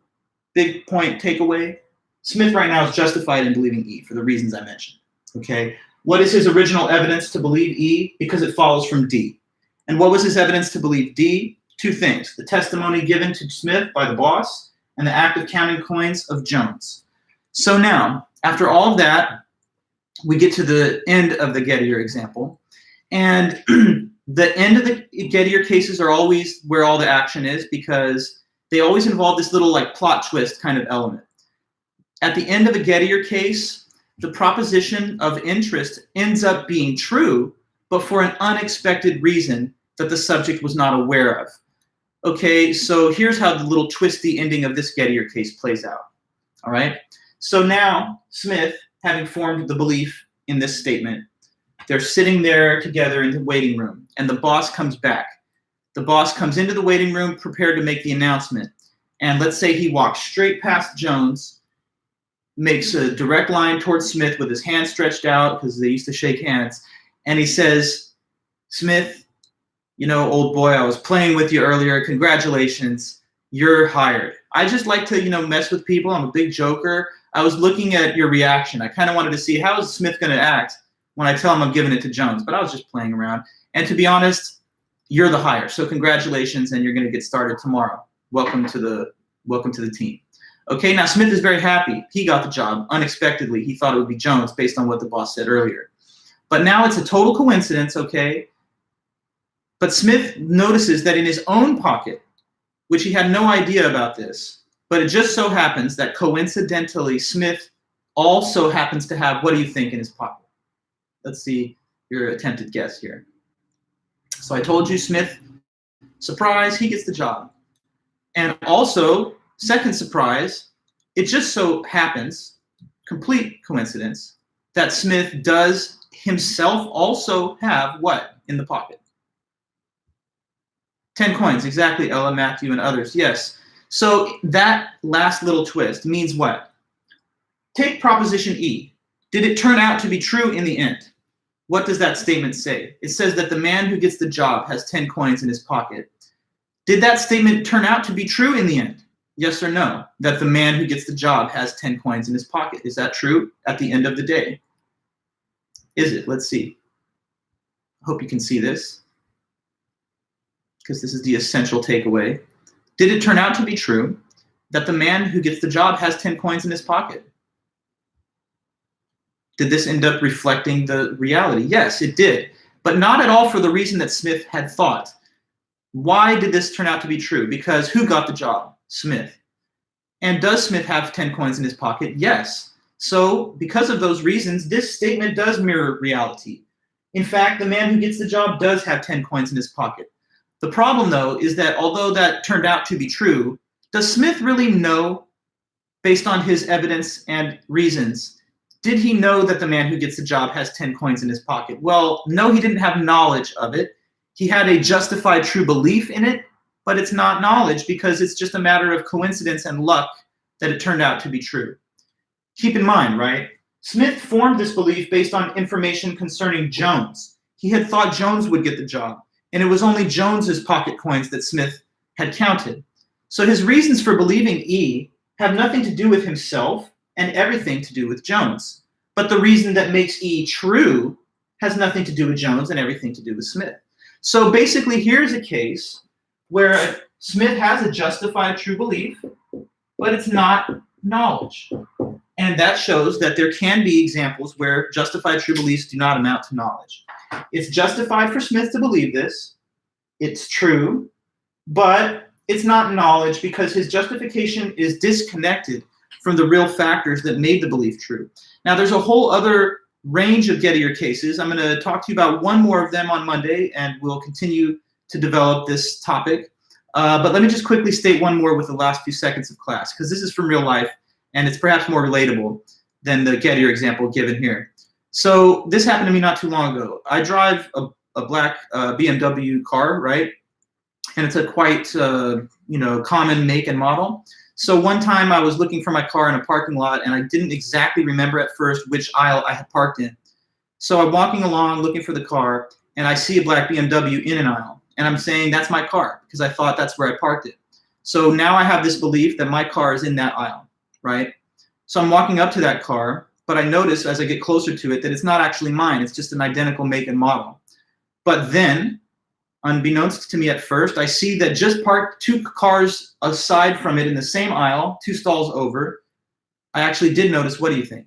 big point takeaway, Smith right now is justified in believing E for the reasons I mentioned. Okay, what is his original evidence to believe E? Because it follows from D. And what was his evidence to believe D? Two things: the testimony given to Smith by the boss and the act of counting coins of Jones. So now, after all of that, we get to the end of the Gettier example. And the end of the Gettier cases are always where all the action is, because they always involve this little like plot twist kind of element. At the end of a Gettier case, the proposition of interest ends up being true, but for an unexpected reason that the subject was not aware of. Okay, so here's how the little twisty ending of this Gettier case plays out. All right, so now Smith, having formed the belief in this statement, they're sitting there together in the waiting room, and the boss comes back. The boss comes into the waiting room prepared to make the announcement. And let's say he walks straight past Jones, makes a direct line towards Smith with his hand stretched out, because they used to shake hands, and he says, "Smith, you know, old boy, I was playing with you earlier. Congratulations, you're hired. I just like to, mess with people. I'm a big joker. I was looking at your reaction. I kind of wanted to see how is Smith going to act when I tell him I'm giving it to Jones, but I was just playing around. And to be honest, you're the hire. So congratulations, and you're going to get started tomorrow. Welcome to the team." Okay, now Smith is very happy. He got the job unexpectedly. He thought it would be Jones based on what the boss said earlier. But now it's a total coincidence, okay? But Smith notices that in his own pocket, which he had no idea about this, but it just so happens that coincidentally Smith also happens to have, what do you think, in his pocket? Let's see your attempted guess here. So I told you Smith, surprise, he gets the job. And also, second surprise, it just so happens, complete coincidence, that Smith does himself also have what in the pocket? 10 coins, exactly, Ella, Matthew, and others, yes. So that last little twist means what? Take proposition E. Did it turn out to be true in the end? What does that statement say? It says that the man who gets the job has 10 coins in his pocket. Did that statement turn out to be true in the end? Yes or no? That the man who gets the job has 10 coins in his pocket. Is that true at the end of the day? Is it? Let's see. I hope you can see this, because this is the essential takeaway. Did it turn out to be true that the man who gets the job has 10 coins in his pocket? Did this end up reflecting the reality? Yes, it did, but not at all for the reason that Smith had thought. Why did this turn out to be true? Because who got the job? Smith. And does Smith have 10 coins in his pocket? Yes. So because of those reasons, this statement does mirror reality. In fact, the man who gets the job does have 10 coins in his pocket. The problem, though, is that although that turned out to be true, does Smith really know, based on his evidence and reasons, did he know that the man who gets the job has 10 coins in his pocket? Well, no, he didn't have knowledge of it. He had a justified true belief in it, but it's not knowledge, because it's just a matter of coincidence and luck that it turned out to be true. Keep in mind, right? Smith formed this belief based on information concerning Jones. He had thought Jones would get the job, and it was only Jones's pocket coins that Smith had counted. So his reasons for believing E have nothing to do with himself and everything to do with Jones. But the reason that makes E true has nothing to do with Jones and everything to do with Smith. So basically, here's a case where Smith has a justified true belief, but it's not knowledge. And that shows that there can be examples where justified true beliefs do not amount to knowledge. It's justified for Smith to believe this. It's true, but it's not knowledge, because his justification is disconnected from the real factors that made the belief true. Now, there's a whole other range of Gettier cases. I'm going to talk to you about one more of them on Monday, and we'll continue to develop this topic. But let me just quickly state one more with the last few seconds of class, because this is from real life, and it's perhaps more relatable than the Gettier example given here. So this happened to me not too long ago. I drive a black BMW car, right? And it's a quite common make and model. So one time I was looking for my car in a parking lot, and I didn't exactly remember at first which aisle I had parked in. So I'm walking along looking for the car, and I see a black BMW in an aisle. And I'm saying that's my car because I thought that's where I parked it. So now I have this belief that my car is in that aisle, right? So I'm walking up to that car, but I notice as I get closer to it that it's not actually mine. It's just an identical make and model. But then, unbeknownst to me at first, I see that just parked 2 cars aside from it in the same aisle, 2 stalls over, I actually did notice. What do you think?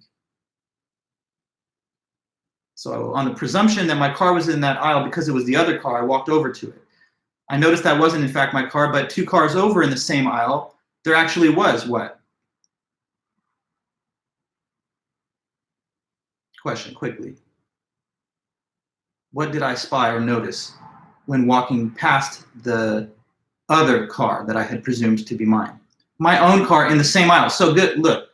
So on the presumption that my car was in that aisle because it was the other car, I walked over to it. I noticed that wasn't in fact my car, but 2 cars over in the same aisle, there actually was what? Question, quickly. What did I spy or notice when walking past the other car that I had presumed to be mine? My own car in the same aisle. So good, look.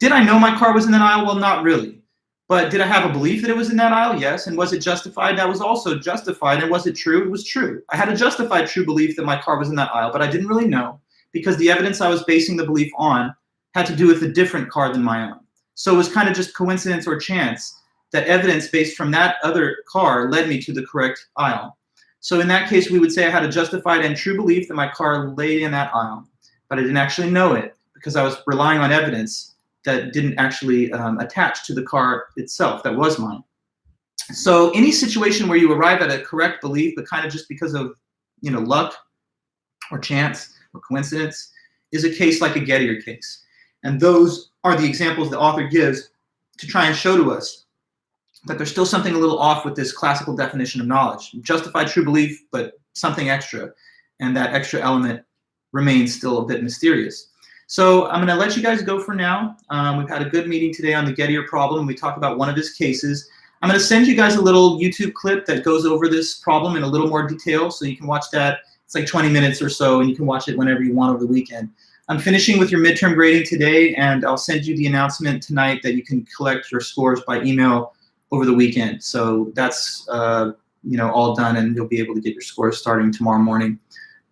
Did I know my car was in that aisle? Well, not really. But did I have a belief that it was in that aisle? Yes. And was it justified? That was also justified. And was it true? It was true. I had a justified true belief that my car was in that aisle, but I didn't really know because the evidence I was basing the belief on had to do with a different car than my own. So it was kind of just coincidence or chance that evidence based from that other car led me to the correct aisle. So in that case, we would say I had a justified and true belief that my car lay in that aisle, but I didn't actually know it because I was relying on evidence that didn't actually attach to the car itself that was mine. So any situation where you arrive at a correct belief, but kind of just because of luck or chance or coincidence, is a case like a Gettier case. And those are the examples the author gives to try and show to us that there's still something a little off with this classical definition of knowledge. Justified true belief, but something extra, and that extra element remains still a bit mysterious. So I'm going to let you guys go for now. We've had a good meeting today on the Gettier problem. We talked about one of his cases. I'm going to send you guys a little YouTube clip that goes over this problem in a little more detail, so you can watch that. It's like 20 minutes or so, and you can watch it whenever you want over the weekend. I'm finishing with your midterm grading today, and I'll send you the announcement tonight that you can collect your scores by email over the weekend. So that's all done, and you'll be able to get your scores starting tomorrow morning.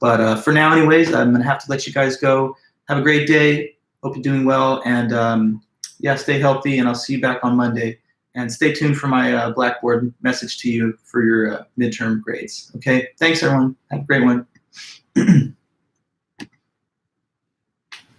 But for now, anyways, I'm going to have to let you guys go. Have a great day. Hope you're doing well. And yeah, stay healthy, and I'll see you back on Monday. And stay tuned for my Blackboard message to you for your midterm grades. Okay? Thanks, everyone. Have a great one.